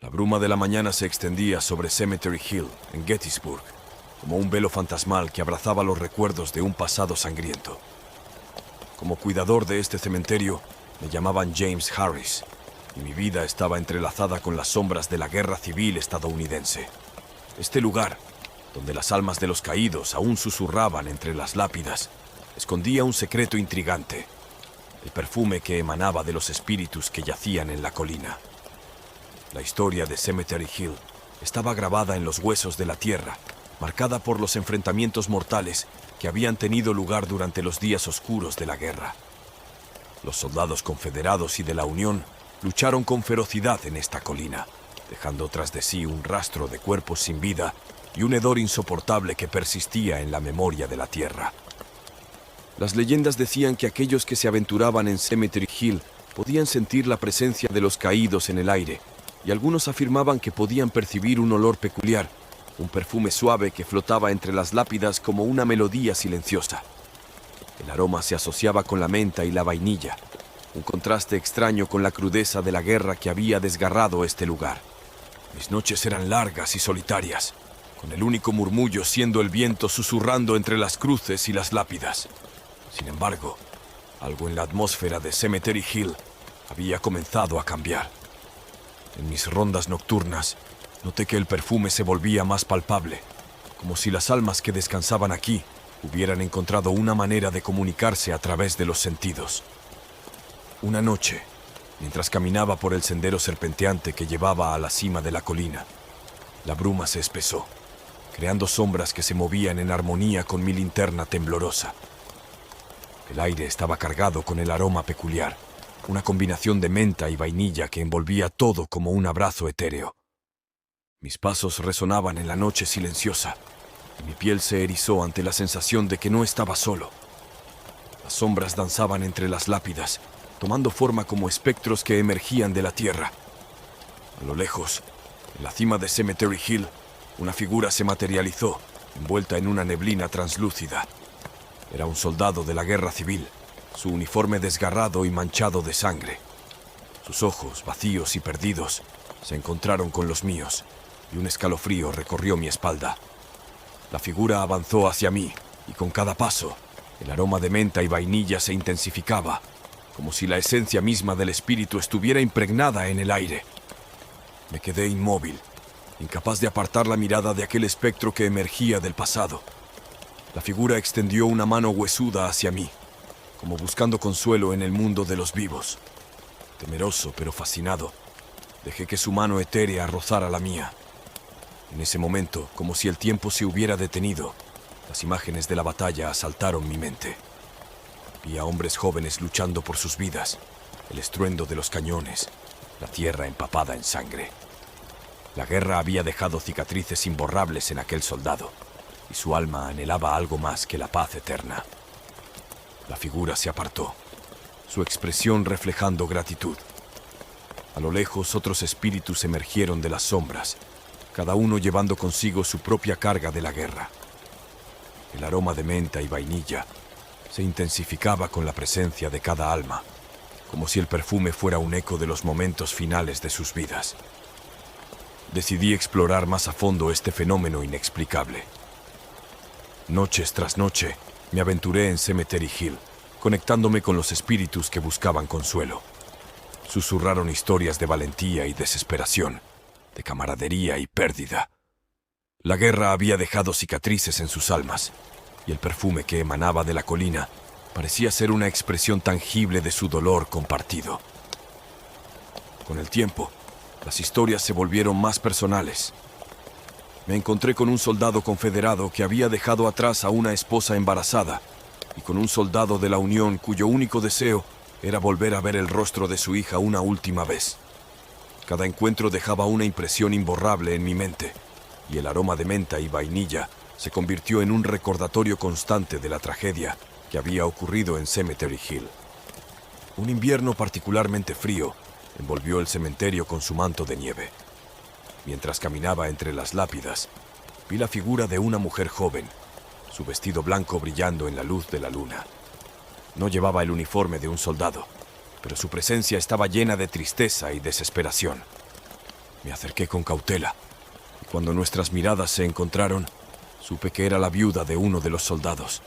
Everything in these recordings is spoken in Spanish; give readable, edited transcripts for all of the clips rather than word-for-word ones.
La bruma de la mañana se extendía sobre Cemetery Hill, en Gettysburg, como un velo fantasmal que abrazaba los recuerdos de un pasado sangriento. Como cuidador de este cementerio, me llamaban James Harris, y mi vida estaba entrelazada con las sombras de la Guerra Civil estadounidense. Este lugar, donde las almas de los caídos aún susurraban entre las lápidas, escondía un secreto intrigante: el perfume que emanaba de los espíritus que yacían en la colina. La historia de Cemetery Hill estaba grabada en los huesos de la tierra, marcada por los enfrentamientos mortales que habían tenido lugar durante los días oscuros de la guerra. Los soldados confederados y de la Unión lucharon con ferocidad en esta colina, dejando tras de sí un rastro de cuerpos sin vida y un hedor insoportable que persistía en la memoria de la tierra. Las leyendas decían que aquellos que se aventuraban en Cemetery Hill podían sentir la presencia de los caídos en el aire, y algunos afirmaban que podían percibir un olor peculiar, un perfume suave que flotaba entre las lápidas como una melodía silenciosa. El aroma se asociaba con la menta y la vainilla, un contraste extraño con la crudeza de la guerra que había desgarrado este lugar. Mis noches eran largas y solitarias, con el único murmullo siendo el viento susurrando entre las cruces y las lápidas. Sin embargo, algo en la atmósfera de Cemetery Hill había comenzado a cambiar. En mis rondas nocturnas, noté que el perfume se volvía más palpable, como si las almas que descansaban aquí hubieran encontrado una manera de comunicarse a través de los sentidos. Una noche, mientras caminaba por el sendero serpenteante que llevaba a la cima de la colina, la bruma se espesó, creando sombras que se movían en armonía con mi linterna temblorosa. El aire estaba cargado con el aroma peculiar, una combinación de menta y vainilla que envolvía todo como un abrazo etéreo. Mis pasos resonaban en la noche silenciosa, y mi piel se erizó ante la sensación de que no estaba solo. Las sombras danzaban entre las lápidas, tomando forma como espectros que emergían de la tierra. A lo lejos, en la cima de Cemetery Hill, una figura se materializó, envuelta en una neblina translúcida. Era un soldado de la Guerra Civil, su uniforme desgarrado y manchado de sangre. Sus ojos, vacíos y perdidos, se encontraron con los míos, y un escalofrío recorrió mi espalda. La figura avanzó hacia mí, y con cada paso, el aroma de menta y vainilla se intensificaba, como si la esencia misma del espíritu estuviera impregnada en el aire. Me quedé inmóvil, incapaz de apartar la mirada de aquel espectro que emergía del pasado. La figura extendió una mano huesuda hacia mí, como buscando consuelo en el mundo de los vivos. Temeroso pero fascinado, dejé que su mano etérea rozara la mía. En ese momento, como si el tiempo se hubiera detenido, las imágenes de la batalla asaltaron mi mente. Vi a hombres jóvenes luchando por sus vidas, el estruendo de los cañones, la tierra empapada en sangre. La guerra había dejado cicatrices imborrables en aquel soldado, y su alma anhelaba algo más que la paz eterna. La figura se apartó, su expresión reflejando gratitud. A lo lejos, otros espíritus emergieron de las sombras, cada uno llevando consigo su propia carga de la guerra. El aroma de menta y vainilla se intensificaba con la presencia de cada alma, como si el perfume fuera un eco de los momentos finales de sus vidas. Decidí explorar más a fondo este fenómeno inexplicable. Noches tras noche, me aventuré en Cemetery Hill, conectándome con los espíritus que buscaban consuelo. Susurraron historias de valentía y desesperación, de camaradería y pérdida. La guerra había dejado cicatrices en sus almas, y el perfume que emanaba de la colina parecía ser una expresión tangible de su dolor compartido. Con el tiempo, las historias se volvieron más personales. Me encontré con un soldado confederado que había dejado atrás a una esposa embarazada, y con un soldado de la Unión cuyo único deseo era volver a ver el rostro de su hija una última vez. Cada encuentro dejaba una impresión imborrable en mi mente, y el aroma de menta y vainilla se convirtió en un recordatorio constante de la tragedia que había ocurrido en Cemetery Hill. Un invierno particularmente frío envolvió el cementerio con su manto de nieve. Mientras caminaba entre las lápidas, vi la figura de una mujer joven, su vestido blanco brillando en la luz de la luna. No llevaba el uniforme de un soldado, pero su presencia estaba llena de tristeza y desesperación. Me acerqué con cautela, y cuando nuestras miradas se encontraron, supe que era la viuda de uno de los soldados.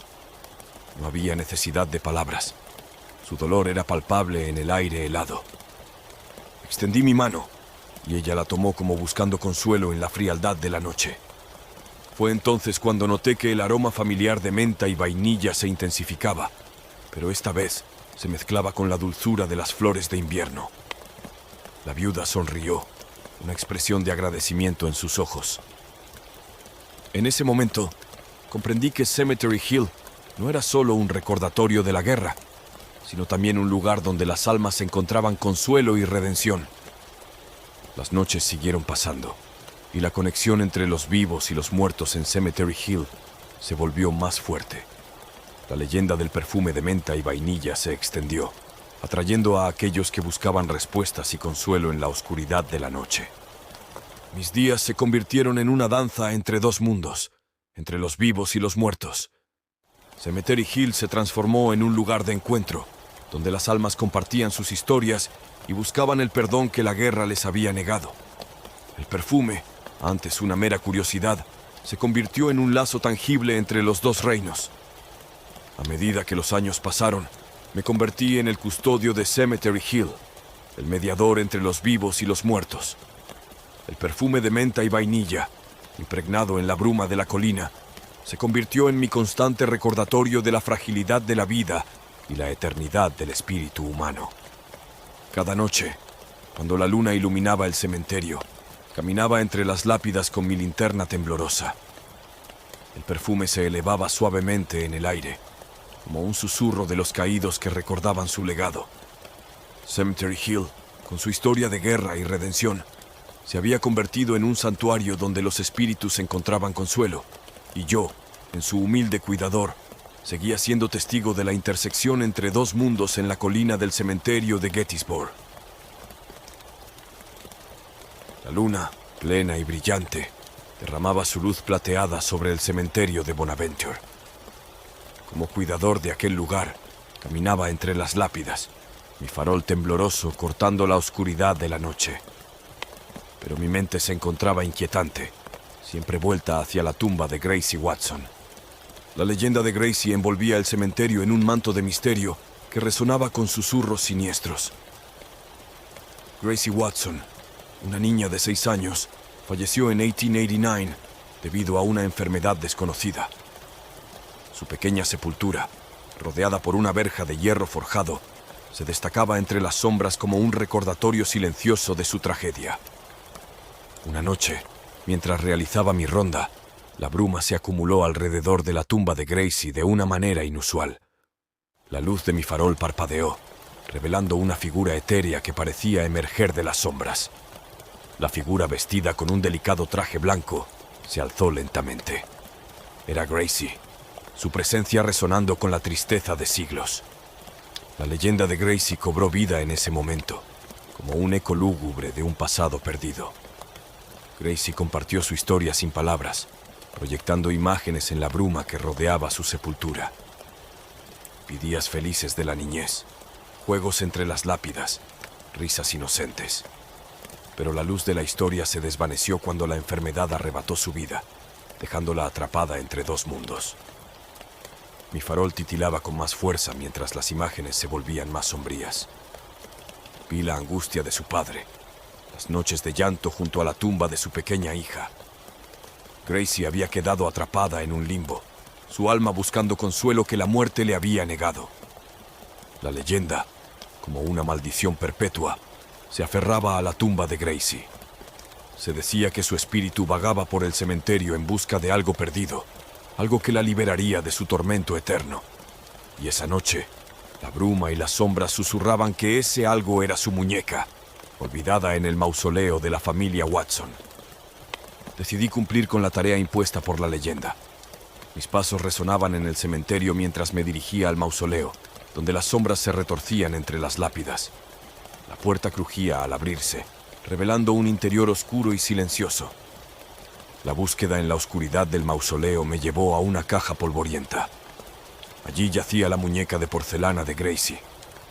No había necesidad de palabras. Su dolor era palpable en el aire helado. Extendí mi mano, y ella la tomó como buscando consuelo en la frialdad de la noche. Fue entonces cuando noté que el aroma familiar de menta y vainilla se intensificaba, pero esta vez se mezclaba con la dulzura de las flores de invierno. La viuda sonrió, una expresión de agradecimiento en sus ojos. En ese momento, comprendí que Cemetery Hill no era solo un recordatorio de la guerra, sino también un lugar donde las almas encontraban consuelo y redención. Las noches siguieron pasando, y la conexión entre los vivos y los muertos en Cemetery Hill se volvió más fuerte. La leyenda del perfume de menta y vainilla se extendió, atrayendo a aquellos que buscaban respuestas y consuelo en la oscuridad de la noche. Mis días se convirtieron en una danza entre dos mundos, entre los vivos y los muertos. Cemetery Hill se transformó en un lugar de encuentro, donde las almas compartían sus historias y buscaban el perdón que la guerra les había negado. El perfume, antes una mera curiosidad, se convirtió en un lazo tangible entre los dos reinos. A medida que los años pasaron, me convertí en el custodio de Cemetery Hill, el mediador entre los vivos y los muertos. El perfume de menta y vainilla, impregnado en la bruma de la colina, se convirtió en mi constante recordatorio de la fragilidad de la vida y la eternidad del espíritu humano. Cada noche, cuando la luna iluminaba el cementerio, caminaba entre las lápidas con mi linterna temblorosa. El perfume se elevaba suavemente en el aire, como un susurro de los caídos que recordaban su legado. Cemetery Hill, con su historia de guerra y redención, se había convertido en un santuario donde los espíritus encontraban consuelo, y yo, en su humilde cuidador, seguía siendo testigo de la intersección entre dos mundos en la colina del cementerio de Gettysburg. La luna, plena y brillante, derramaba su luz plateada sobre el cementerio de Bonaventure. Como cuidador de aquel lugar, caminaba entre las lápidas, mi farol tembloroso cortando la oscuridad de la noche. Pero mi mente se encontraba inquietante, siempre vuelta hacia la tumba de Gracie Watson. La leyenda de Gracie envolvía el cementerio en un manto de misterio que resonaba con susurros siniestros. Gracie Watson, una niña de 6 años, falleció en 1889 debido a una enfermedad desconocida. Su pequeña sepultura, rodeada por una verja de hierro forjado, se destacaba entre las sombras como un recordatorio silencioso de su tragedia. Una noche, mientras realizaba mi ronda, la bruma se acumuló alrededor de la tumba de Gracie de una manera inusual. La luz de mi farol parpadeó, revelando una figura etérea que parecía emerger de las sombras. La figura, vestida con un delicado traje blanco, se alzó lentamente. Era Gracie, su presencia resonando con la tristeza de siglos. La leyenda de Gracie cobró vida en ese momento, como un eco lúgubre de un pasado perdido. Gracie compartió su historia sin palabras, proyectando imágenes en la bruma que rodeaba su sepultura. Vi días felices de la niñez, juegos entre las lápidas, risas inocentes. Pero la luz de la historia se desvaneció cuando la enfermedad arrebató su vida, dejándola atrapada entre dos mundos. Mi farol titilaba con más fuerza mientras las imágenes se volvían más sombrías. Vi la angustia de su padre, las noches de llanto junto a la tumba de su pequeña hija. Gracie había quedado atrapada en un limbo, su alma buscando consuelo que la muerte le había negado. La leyenda, como una maldición perpetua, se aferraba a la tumba de Gracie. Se decía que su espíritu vagaba por el cementerio en busca de algo perdido, algo que la liberaría de su tormento eterno. Y esa noche, la bruma y las sombras susurraban que ese algo era su muñeca, olvidada en el mausoleo de la familia Watson. Decidí cumplir con la tarea impuesta por la leyenda. Mis pasos resonaban en el cementerio mientras me dirigía al mausoleo, donde las sombras se retorcían entre las lápidas. La puerta crujía al abrirse, revelando un interior oscuro y silencioso. La búsqueda en la oscuridad del mausoleo me llevó a una caja polvorienta. Allí yacía la muñeca de porcelana de Gracie,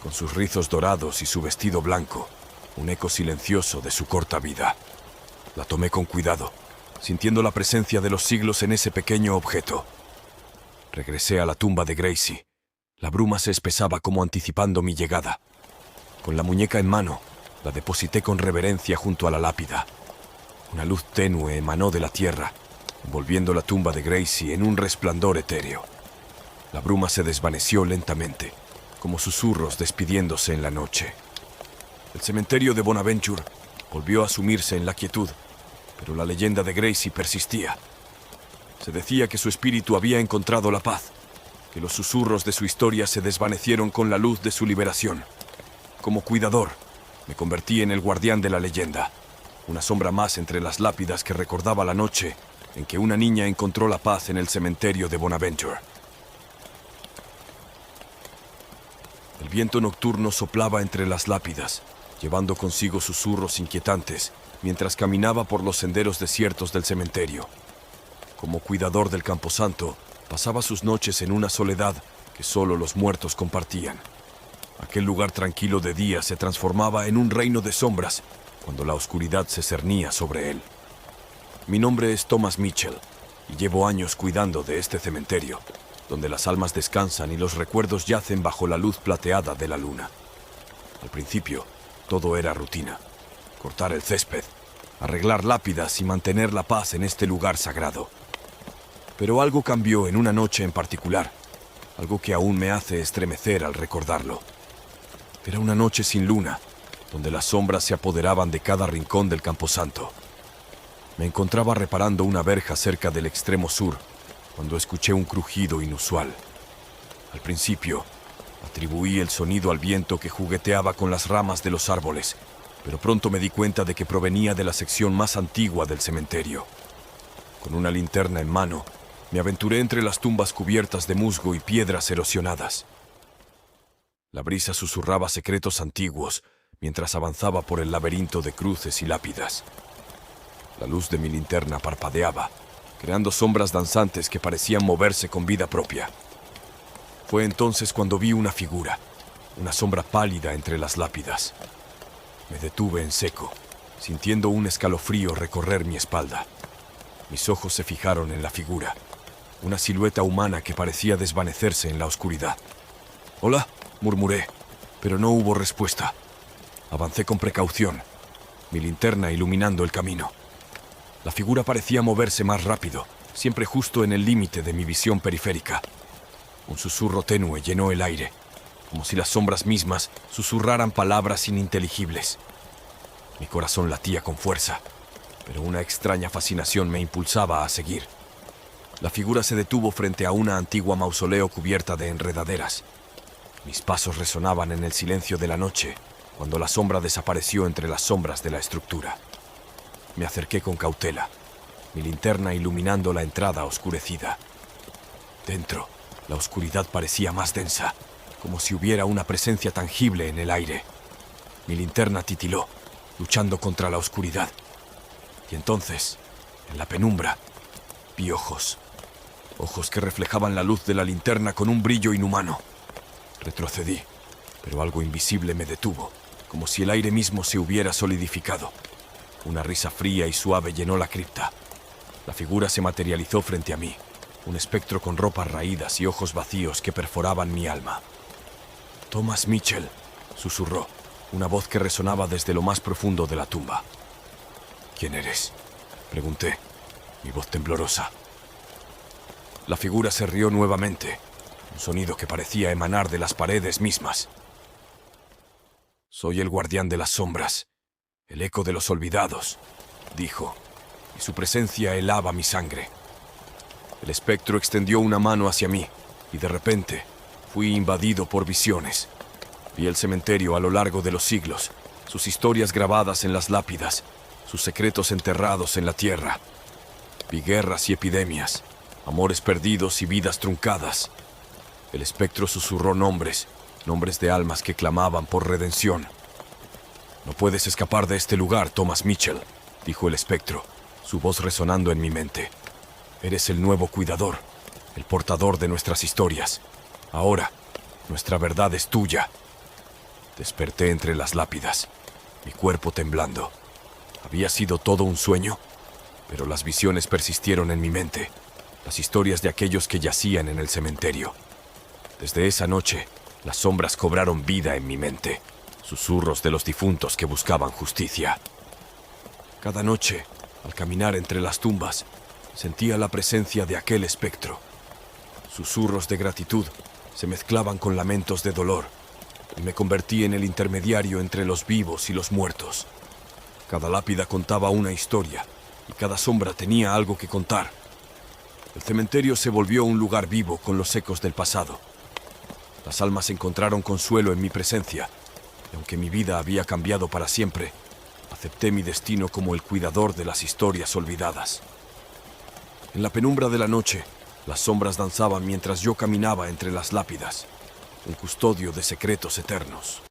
con sus rizos dorados y su vestido blanco, un eco silencioso de su corta vida. La tomé con cuidado, sintiendo la presencia de los siglos en ese pequeño objeto. Regresé a la tumba de Gracie. La bruma se espesaba como anticipando mi llegada. Con la muñeca en mano, la deposité con reverencia junto a la lápida. Una luz tenue emanó de la tierra, envolviendo la tumba de Gracie en un resplandor etéreo. La bruma se desvaneció lentamente, como susurros despidiéndose en la noche. El cementerio de Bonaventure volvió a sumirse en la quietud, pero la leyenda de Gracie persistía. Se decía que su espíritu había encontrado la paz, que los susurros de su historia se desvanecieron con la luz de su liberación. Como cuidador, me convertí en el guardián de la leyenda, una sombra más entre las lápidas que recordaba la noche en que una niña encontró la paz en el cementerio de Bonaventure. El viento nocturno soplaba entre las lápidas, llevando consigo susurros inquietantes mientras caminaba por los senderos desiertos del cementerio. Como cuidador del camposanto, pasaba sus noches en una soledad que solo los muertos compartían. Aquel lugar tranquilo de día se transformaba en un reino de sombras cuando la oscuridad se cernía sobre él. Mi nombre es Thomas Mitchell y llevo años cuidando de este cementerio, donde las almas descansan y los recuerdos yacen bajo la luz plateada de la luna. Al principio, todo era rutina: cortar el césped, arreglar lápidas y mantener la paz en este lugar sagrado. Pero algo cambió en una noche en particular, algo que aún me hace estremecer al recordarlo. Era una noche sin luna, donde las sombras se apoderaban de cada rincón del camposanto. Me encontraba reparando una verja cerca del extremo sur, cuando escuché un crujido inusual. Al principio, atribuí el sonido al viento que jugueteaba con las ramas de los árboles, pero pronto me di cuenta de que provenía de la sección más antigua del cementerio. Con una linterna en mano, me aventuré entre las tumbas cubiertas de musgo y piedras erosionadas. La brisa susurraba secretos antiguos mientras avanzaba por el laberinto de cruces y lápidas. La luz de mi linterna parpadeaba, creando sombras danzantes que parecían moverse con vida propia. Fue entonces cuando vi una figura, una sombra pálida entre las lápidas. Me detuve en seco, sintiendo un escalofrío recorrer mi espalda. Mis ojos se fijaron en la figura, una silueta humana que parecía desvanecerse en la oscuridad. «Hola», murmuré, pero no hubo respuesta. Avancé con precaución, mi linterna iluminando el camino. La figura parecía moverse más rápido, siempre justo en el límite de mi visión periférica. Un susurro tenue llenó el aire, como si las sombras mismas susurraran palabras ininteligibles. Mi corazón latía con fuerza, pero una extraña fascinación me impulsaba a seguir. La figura se detuvo frente a una antigua mausoleo cubierta de enredaderas. Mis pasos resonaban en el silencio de la noche, cuando la sombra desapareció entre las sombras de la estructura. Me acerqué con cautela, mi linterna iluminando la entrada oscurecida. Dentro, la oscuridad parecía más densa, como si hubiera una presencia tangible en el aire. Mi linterna titiló, luchando contra la oscuridad. Y entonces, en la penumbra, vi ojos. Ojos que reflejaban la luz de la linterna con un brillo inhumano. Retrocedí, pero algo invisible me detuvo, como si el aire mismo se hubiera solidificado. Una risa fría y suave llenó la cripta. La figura se materializó frente a mí, un espectro con ropas raídas y ojos vacíos que perforaban mi alma. «Thomas Mitchell», susurró, una voz que resonaba desde lo más profundo de la tumba. «¿Quién eres?», pregunté, mi voz temblorosa. La figura se rió nuevamente, un sonido que parecía emanar de las paredes mismas. «Soy el guardián de las sombras, el eco de los olvidados», dijo, y su presencia helaba mi sangre. El espectro extendió una mano hacia mí, y de repente fui invadido por visiones. Vi el cementerio a lo largo de los siglos, sus historias grabadas en las lápidas, sus secretos enterrados en la tierra. Vi guerras y epidemias, amores perdidos y vidas truncadas. El espectro susurró nombres de almas que clamaban por redención. «No puedes escapar de este lugar, Thomas Mitchell», dijo el espectro, su voz resonando en mi mente. «Eres el nuevo cuidador, el portador de nuestras historias. Ahora, nuestra verdad es tuya». Desperté entre las lápidas, mi cuerpo temblando. ¿Había sido todo un sueño? Pero las visiones persistieron en mi mente, las historias de aquellos que yacían en el cementerio. Desde esa noche, las sombras cobraron vida en mi mente, susurros de los difuntos que buscaban justicia. Cada noche, al caminar entre las tumbas, sentía la presencia de aquel espectro. Susurros de gratitud se mezclaban con lamentos de dolor, y me convertí en el intermediario entre los vivos y los muertos. Cada lápida contaba una historia, y cada sombra tenía algo que contar. El cementerio se volvió un lugar vivo con los ecos del pasado. Las almas encontraron consuelo en mi presencia, y aunque mi vida había cambiado para siempre, acepté mi destino como el cuidador de las historias olvidadas. En la penumbra de la noche, las sombras danzaban mientras yo caminaba entre las lápidas, un custodio de secretos eternos.